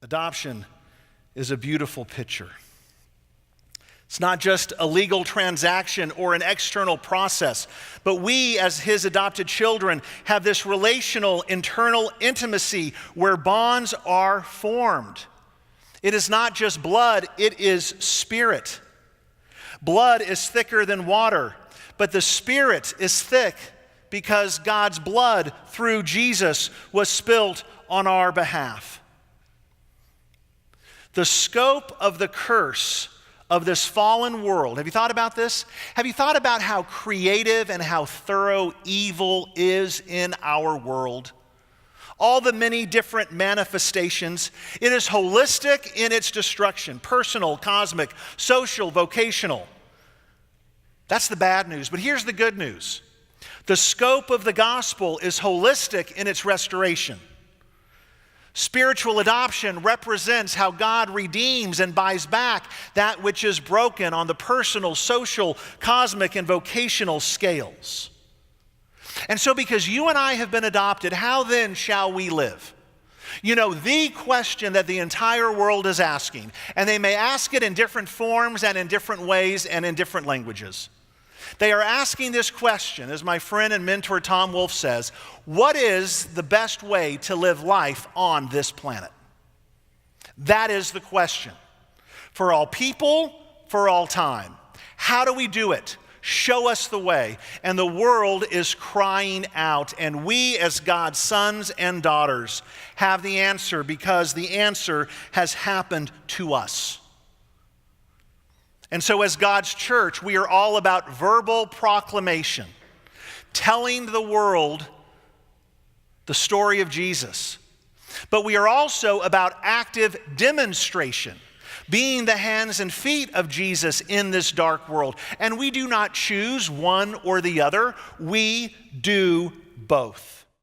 Adoption is a beautiful picture. It's not just a legal transaction or an external process, but we, as his adopted children, have this relational, internal intimacy where bonds are formed. It is not just blood, it is spirit. Blood is thicker than water, but the spirit is thick because God's blood through Jesus was spilt on our behalf. The scope of the curse of this fallen world, have you thought about this? Have you thought about how creative and how thorough evil is in our world? All the many different manifestations. It is holistic in its destruction, personal, cosmic, social, vocational. That's the bad news, but here's the good news. The scope of the gospel is holistic in its restoration. Spiritual adoption represents how God redeems and buys back that which is broken on the personal, social, cosmic, and vocational scales. And so because you and I have been adopted, how then shall we live? You know, the question that the entire world is asking, and they may ask it in different forms and in different ways and in different languages. They are asking this question, as my friend and mentor Tom Wolfe says, what is the best way to live life on this planet? That is the question. For all people, for all time. How do we do it? Show us the way. And the world is crying out, and we as God's sons and daughters have the answer because the answer has happened to us. And so as God's church, we are all about verbal proclamation, telling the world the story of Jesus. But we are also about active demonstration, being the hands and feet of Jesus in this dark world. And we do not choose one or the other. We do both.